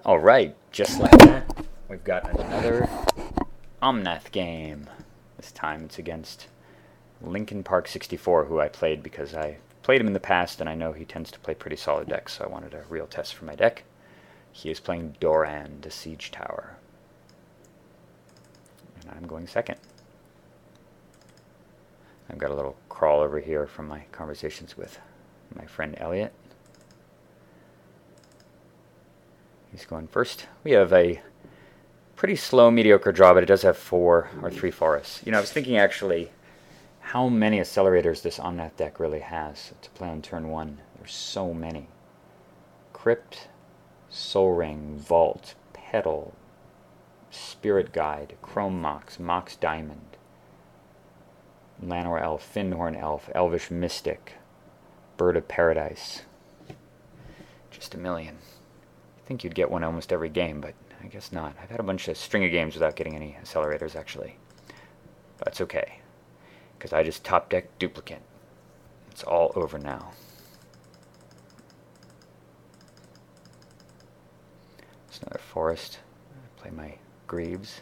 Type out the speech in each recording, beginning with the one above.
Alright, just like that, we've got another Omnath game. This time it's against Lincoln Park 64, who I played because I played him in the past and I know he tends to play pretty solid decks, so I wanted a real test for my deck. He is playing Doran, the Siege Tower. And I'm going second. I've got a little crawl over here from my conversations with my friend Elliot. He's going first. We have a pretty slow, mediocre draw, but it does have 4 or 3 forests. You know, I was thinking actually how many accelerators this Omnath deck really has to play on turn 1. There's so many. Crypt, Soul Ring, Vault, Petal, Spirit Guide, Chrome Mox, Mox Diamond, Llanowar Elf, Fyndhorn Elf, Elvish Mystic, Bird of Paradise. Just a million. I think you'd get one almost every game, but I guess not. I've had a bunch of string of games without getting any accelerators, actually. But it's okay, because I just top deck duplicate. It's all over now. It's another forest. I play my Greaves.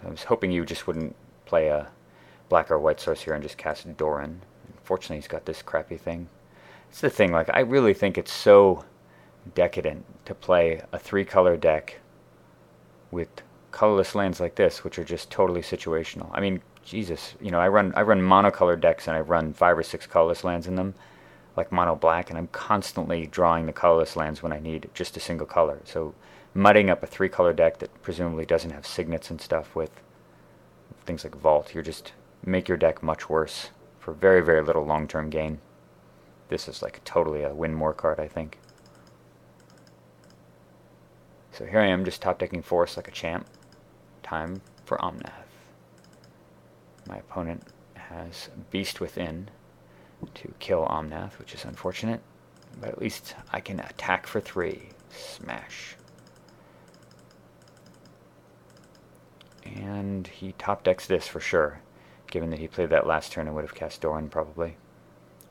So I was hoping you just wouldn't play a black or white source here and just cast Doran. Unfortunately, he's got this crappy thing. It's the thing, like, I really think it's so decadent to play a 3-color deck with colorless lands like this, which are just totally situational. I mean, Jesus, you know, I run monocolored decks and I run 5 or 6 colorless lands in them, like mono black, and I'm constantly drawing the colorless lands when I need just a single color. So mudding up a 3-color deck that presumably doesn't have signets and stuff with things like Vault, you just make your deck much worse for very, very little long-term gain. This is like totally a win more card, I think. So here I am, just top decking forests like a champ. Time for Omnath. My opponent has Beast Within to kill Omnath, which is unfortunate, but at least I can attack for 3. Smash. And he top decks this for sure, given that he played that last turn and would have cast Doran probably.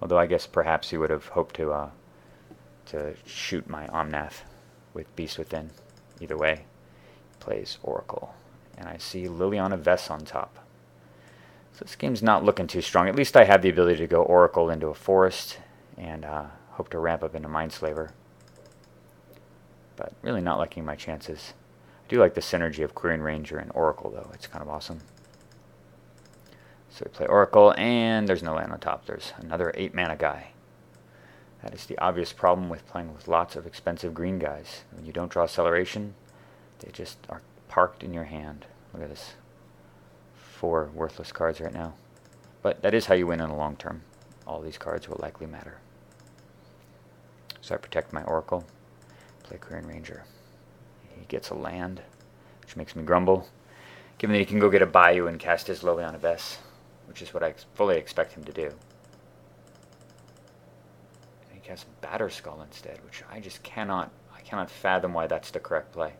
Although I guess perhaps he would have hoped to shoot my Omnath with Beast Within. Either way, he plays Oracle. And I see Liliana Vess on top. So this game's not looking too strong. At least I have the ability to go Oracle into a forest and hope to ramp up into Mindslaver. But really not liking my chances. I do like the synergy of Quirion Ranger and Oracle, though. It's kind of awesome. So we play Oracle, and there's no land on top. There's another 8-mana guy. That is the obvious problem with playing with lots of expensive green guys. When you don't draw acceleration, they just are parked in your hand. Look at this. 4 worthless cards right now. But that is how you win in the long term. All these cards will likely matter. So I protect my Oracle. Play Quirion Ranger. He gets a land, which makes me grumble, given that he can go get a Bayou and cast his Liliana Vess, which is what I fully expect him to do. And he casts Batterskull instead, which I just cannot fathom why that's the correct play.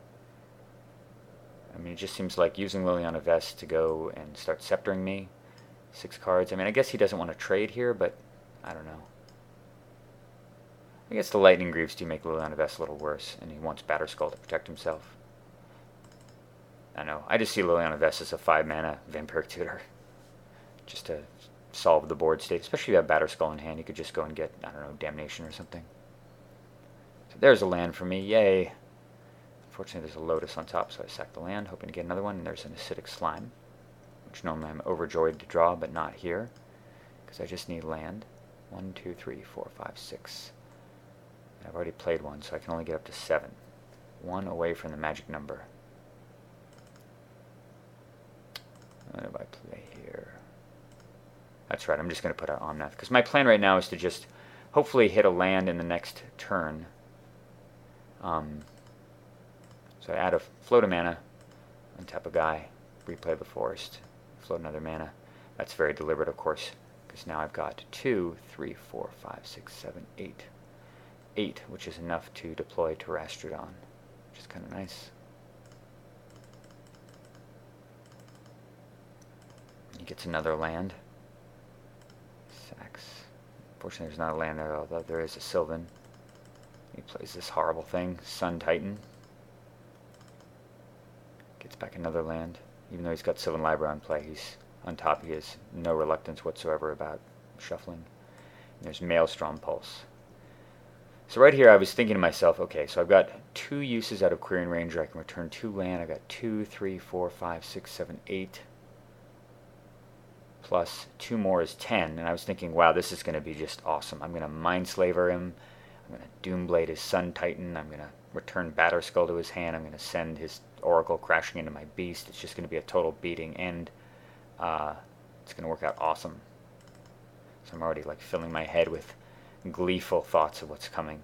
I mean, it just seems like using Liliana Vess to go and start sceptering me. 6 cards. I mean, I guess he doesn't want to trade here, but I don't know. I guess the Lightning Greaves do make Liliana Vess a little worse, and he wants Batterskull to protect himself. I know. I just see Liliana Vess as a 5-mana Vampiric Tutor. Just to solve the board state. Especially if you have Batterskull in hand, you could just go and get, I don't know, Damnation or something. So there's a land for me. Yay. Unfortunately, there's a Lotus on top, so I sack the land, hoping to get another one. And there's an Acidic Slime, which normally I'm overjoyed to draw, but not here, because I just need land. 1, 2, 3, 4, 5, 6. I've already played one, so I can only get up to 7. 1 away from the magic number. What do I play here? That's right, I'm just going to put out Omnath, because my plan right now is to just hopefully hit a land in the next turn. So I add a float of mana, untap a guy, replay the forest, float another mana. That's very deliberate, of course, because now I've got 2, 3, 4, 5, 6, 7, 8. 8, which is enough to deploy Terastrodon, which is kind of nice. He gets another land. Sacks. Unfortunately, there's not a land there, although there is a Sylvan. He plays this horrible thing, Sun Titan. Gets back another land. Even though he's got Sylvan Library on play, he's on top. He has no reluctance whatsoever about shuffling. And there's Maelstrom Pulse. So right here I was thinking to myself, okay, so I've got 2 uses out of Quirion Ranger. I can return 2 land. I've got 2, 3, 4, 5, 6, 7, 8. Plus 2 more is 10. And I was thinking, wow, this is going to be just awesome. I'm going to Mindslaver him. I'm going to Doomblade his Sun Titan. I'm going to return Batterskull to his hand. I'm going to send his Oracle crashing into my Beast. It's just going to be a total beating, and it's going to work out awesome. So I'm already like filling my head with gleeful thoughts of what's coming.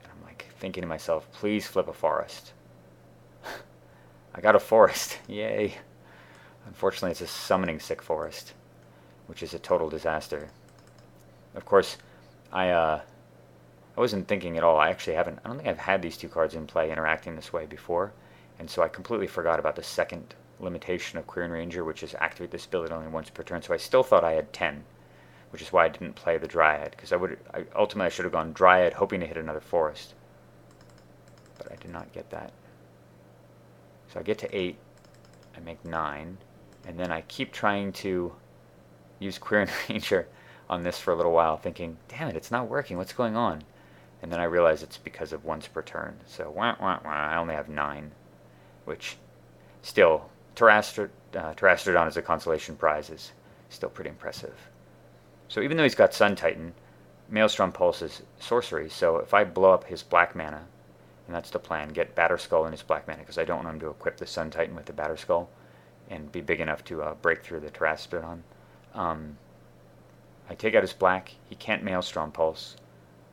And I'm like thinking to myself, please flip a forest. I got a forest. Yay. Unfortunately, it's a summoning sick forest, which is a total disaster. Of course, I wasn't thinking at all. I don't think I've had these 2 cards in play interacting this way before, and so I completely forgot about the second limitation of Quirion Ranger, which is activate this ability only once per turn. So I still thought I had 10, which is why I didn't play the Dryad, because ultimately I should have gone Dryad hoping to hit another forest, but I did not get that. So I get to 8, I make 9, and then I keep trying to use Quirion Ranger on this for a little while, thinking, damn it, it's not working, what's going on? And then I realize it's because of once per turn. So I only have 9, which still, Terastrodon as a consolation prize is still pretty impressive. So even though he's got Sun Titan, Maelstrom Pulse is sorcery, so if I blow up his black mana, and that's the plan, get Batterskull in his black mana, because I don't want him to equip the Sun Titan with the Batterskull and be big enough to break through the Terastrodon. I take out his black, he can't Maelstrom Pulse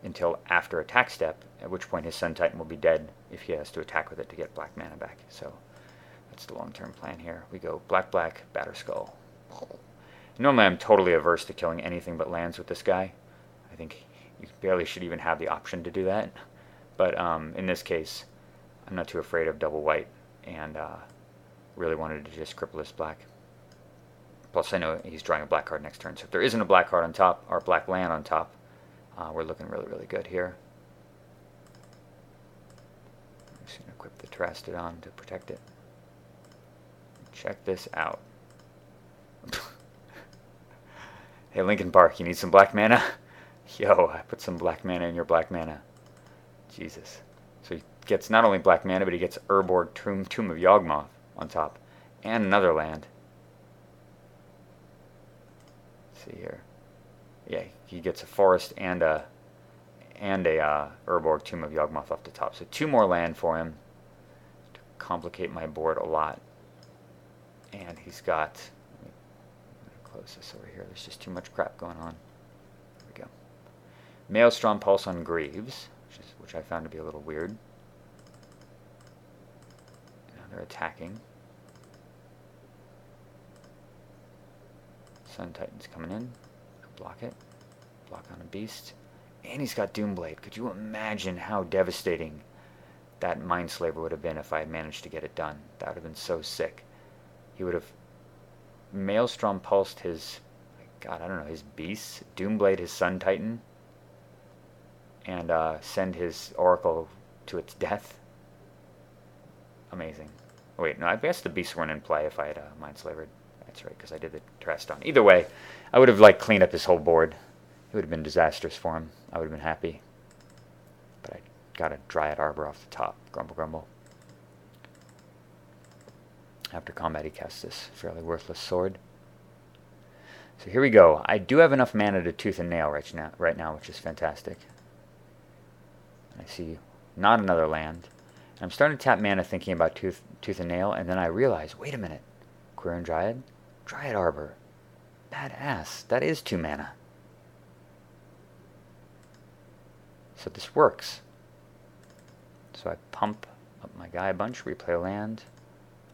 until after attack step, at which point his Sun Titan will be dead if he has to attack with it to get black mana back. So that's the long-term plan here. We go black, Batterskull. Normally I'm totally averse to killing anything but lands with this guy. I think you barely should even have the option to do that. But in this case, I'm not too afraid of double white, and really wanted to just cripple this black. Plus I know he's drawing a black card next turn, so if there isn't a black card on top, or a black land on top, we're looking really, really good here. I'm just going to equip the Terastrodon to protect it. Check this out. Hey, Linkin Park, you need some black mana? Yo, I put some black mana in your black mana. Jesus. So he gets not only black mana, but he gets Urborg Tomb of Yawgmoth on top. And another land. Let's see here. Yeah, he gets a forest and a Urborg Tomb of Yawgmoth off the top. So 2 more land for him to complicate my board a lot. And he's got... Close this over here. There's just too much crap going on. There we go. Maelstrom Pulse on Greaves, which I found to be a little weird. Now they're attacking. Sun Titan's coming in. Block it. Block on a beast. And he's got Doomblade. Could you imagine how devastating that Mindslaver would have been if I had managed to get it done? That would have been so sick. He would have Maelstrom Pulsed his, God, I don't know, his beast, Doomblade his Sun Titan, and send his Oracle to its death. Amazing. Oh, wait, no, I guess the beasts weren't in play if I had Mindslavered. That's right, because I did the Terastrodon. Either way, I would have like cleaned up his whole board. It would have been disastrous for him. I would have been happy. But I got a Dryad Arbor off the top. Grumble, grumble. After combat, he casts this fairly worthless sword. So here we go. I do have enough mana to tooth and nail right now, which is fantastic. I see not another land. And I'm starting to tap mana thinking about tooth and nail, and then I realize, wait a minute. Quirion Dryad? Dryad Arbor. Badass. That is 2 mana. So this works. So I pump up my guy a bunch, replay a land.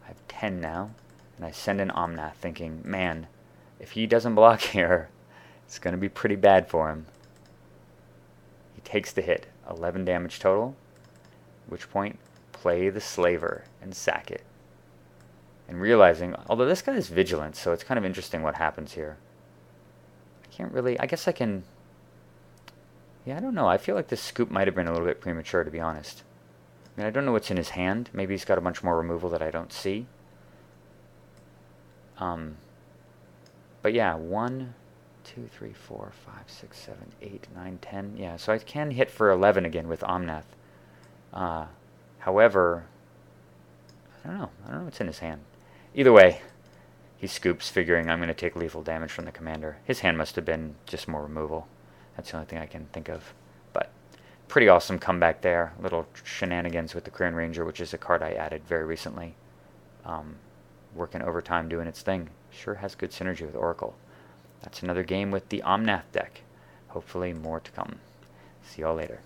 I have 10 now, and I send in Omnath thinking, man, if he doesn't block here, it's going to be pretty bad for him. He takes the hit, 11 damage total, at which point, play the Slaver and sack it. And realizing, although this guy is vigilant, so it's kind of interesting what happens here. I can't really, I guess I can Yeah, I don't know. I feel like this scoop might have been a little bit premature, to be honest. I mean, I don't know what's in his hand. Maybe he's got a bunch more removal that I don't see. But yeah, 1, 2, 3, 4, 5, 6, 7, 8, 9, 10. Yeah, so I can hit for 11 again with Omnath. However, I don't know. I don't know what's in his hand. Either way, he scoops, figuring I'm going to take lethal damage from the commander. His hand must have been just more removal. That's the only thing I can think of. But pretty awesome comeback there. Little shenanigans with the Kryn Ranger, which is a card I added very recently. Working overtime, doing its thing. Sure has good synergy with Oracle. That's another game with the Omnath deck. Hopefully more to come. See y'all later.